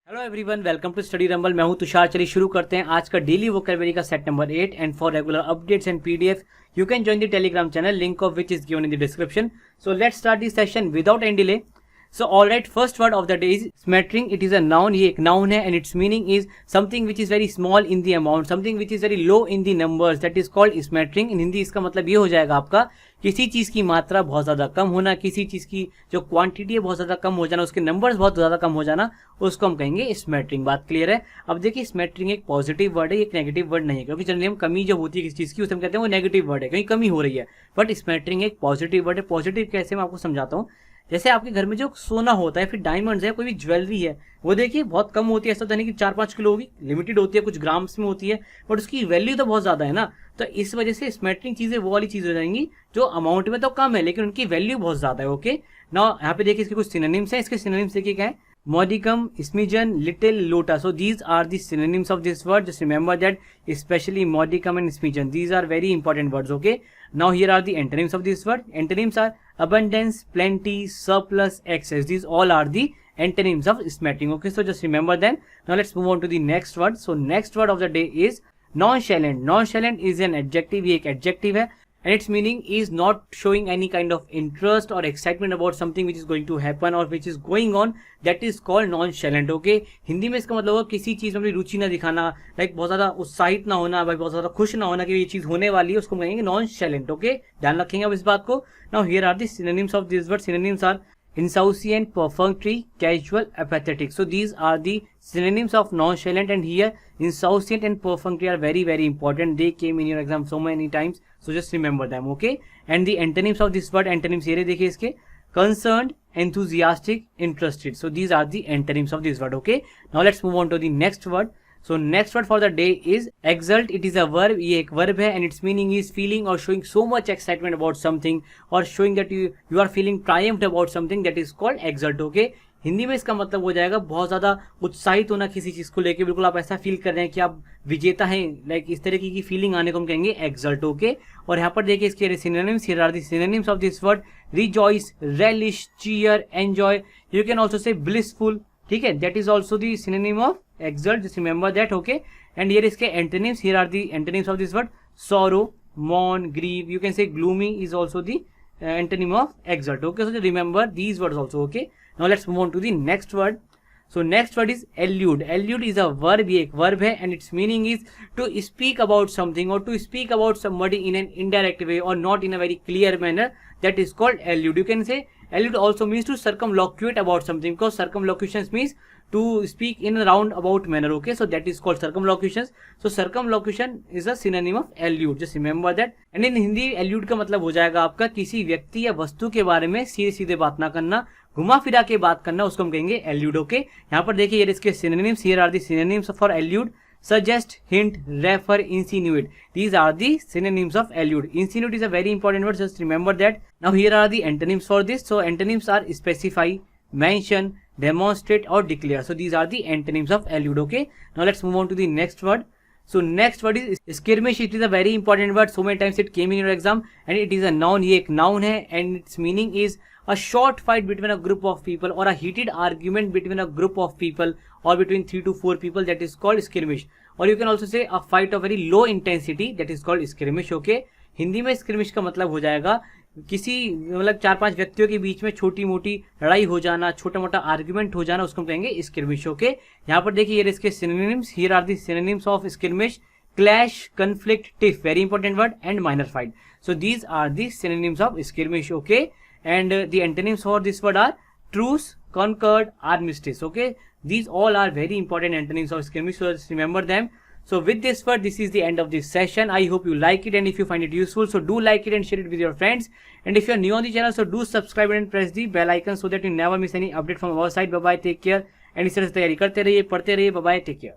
Hello everyone, welcome to study rumble. मैं हूं तुषार। चलिए शुरू करते हैं आज का डेली वोकैबुलरी का set number 8 and for regular updates and PDF you can join the Telegram channel, link of which is given in the description. So let's start this session without any delay. So all right, first word of the day is smattering. It is a noun. ये एक noun है and its meaning is something which is very small in the amount, something which is very low in the numbers. That is called smattering. in Hindi इसका मतलब ये हो जाएगा आपका किसी चीज की मात्रा बहुत ज्यादा कम होना, किसी चीज की जो क्वांटिटी है बहुत ज्यादा कम हो जाना, उसके नंबर्स बहुत ज्यादा कम हो जाना, उसको हम कहेंगे स्मैटरिंग। बात क्लियर है। अब देखिए स्मैटरिंग एक पॉजिटिव वर्ड है, एक नेगेटिव वर्ड नहीं है, क्योंकि जनरली हम कमी जब होती है किसी चीज की उसे हम कहते हैं वो नेगेटिव वर्ड है, कहीं कमी हो रही है। बट स्मैटरिंग एक पॉजिटिव वर्ड है। पॉजिटिव कैसे मैं आपको समझाता हूँ। जैसे आपके घर में जो सोना होता है, फिर डायमंड्स है, कोई भी ज्वेलरी है, वो देखिए बहुत कम होती है। ऐसा तो नहीं कि 4-5 किलो होगी, लिमिटेड होती है, कुछ ग्राम्स में होती है, बट उसकी वैल्यू तो बहुत ज्यादा है ना। तो इस वजह से स्मैटरिंग चीजें वो वाली चीज हो जाएंगी जो अमाउंट में तो कम है लेकिन उनकी वैल्यू बहुत ज्यादा है। ओके नाउ यहाँ पे देखिए इसके कुछ सिनोनिम्स हैं। इसके सिनोनिम्स देखिए क्या है, modicum, smidgen, little, lota. So these are the synonyms of this word. Just remember that, especially modicum and smidgen. These are very important words. Okay. Now here are the antonyms of this word. Antonyms are abundance, plenty, surplus, excess. These all are the antonyms of smattering. Okay. So just remember them. Now let's move on to the next word. So next word of the day is nonchalant. Nonchalant is an adjective. ये एक adjective है. And its meaning is not showing any kind of interest or excitement about something which is going to happen or which is going on. That is called nonchalant. Okay. Hindi में इसका मतलब होगा किसी चीज में अपनी रुचि ना दिखाना, लाइक बहुत ज्यादा उत्साहित ना होना, भाई बहुत ज्यादा खुश ना होना कि ये चीज होने वाली है, उसको कहेंगे nonchalant. ओके, ध्यान रखेंगे अब इस बात को। Now here are the synonyms of this word. Synonyms are insouciant, perfunctory, casual, apathetic. So these are the synonyms of nonchalant, and here insouciant and perfunctory are very important. They came in your exam so many times, so just remember them. Okay. And the antonyms of this word, antonyms here देखिए इसके, concerned, enthusiastic, interested. So these are the antonyms of this word. Okay. Now let's move on to the next word. So next word for the day is exult. It is a verb. ये एक verb है and its meaning is feeling or showing so much excitement about something or showing that you are feeling triumphed about something. That is called exult. Okay. Hindi में इसका मतलब हो जाएगा बहुत ज्यादा उत्साहित होना किसी चीज को लेके, बिल्कुल आप ऐसा फील कर रहे हैं कि आप विजेता हैं, लाइक इस तरीके की फीलिंग आने को हम कहेंगे एक्सल्ट। ओके। और यहाँ पर देखिए इसके synonyms, here are the synonyms of this word. Rejoice, relish, cheer, enjoy, you can also say blissful. ठीक है, that is also the synonym of exult. Just remember that. Okay. And here is the antonyms. Here are the antonyms of this word. Sorrow, mourn, grieve. You can say gloomy is also the antonym of exult. Okay. So just remember these words also. Okay. Now let's move on to the next word. So next word is allude. Allude is a verb. ये एक verb है and its meaning is to speak about something or to speak about somebody in an indirect way or not in a very clear manner. That is called allude. You can say allude also means to circumlocute about something, because circumlocutions means to speak in a roundabout manner. Okay, so that is called circumlocutions. So circumlocution is a synonym of allude. Just remember that. And in Hindi allude का मतलब हो जाएगा आपका किसी व्यक्ति या वस्तु के बारे में सीधे सीधे बात ना करना, घुमा फिरा के बात करना, उसको हम कहेंगे allude. ओके, यहाँ पर देखिए ये इसके synonyms. Here are the synonyms for allude. Suggest, hint, refer, insinuate. These are the synonyms of allude. Insinuate is a very important word. Just remember that. Now here are the antonyms for this. So antonyms are specify, mention, demonstrate or declare. So these are the antonyms of allude. Okay. Now let's move on to the next word. So next word is skirmish. It is a very important word. So many times it came in your exam and it is a noun. ये एक noun है and its meaning is a short fight between a group of people or a heated argument between a group of people or between 3 to 4 people. That is called skirmish. Or you can also say a fight of very low intensity. That is called skirmish. Okay. Hindi में skirmish का मतलब हो जाएगा किसी मतलब 4-5 व्यक्तियों के बीच में छोटी मोटी लड़ाई हो जाना, छोटा मोटा आर्ग्यूमेंट हो जाना, उसको हम कहेंगे स्किर्मिश। ओके। यहाँ पर देखिए ये इसके synonyms. Here are the synonyms of skirmish. Clash, conflict, tiff, very important word, and minor fight. So these are the synonyms of skirmish. Okay, and the antonyms for this word are truce, concord, armistice. Okay, these all are very important antonyms of skirmish, so just remember them. So with this word, this is the end of this session. I hope you like it, and if you find it useful, so do like it and share it with your friends. And if you are new on the channel, so do subscribe and press the bell icon so that you never miss any update from our side. Bye bye, take care, and इस तरह से तैयारी करते रहिए, पढ़ते रहिए. Bye bye, take care.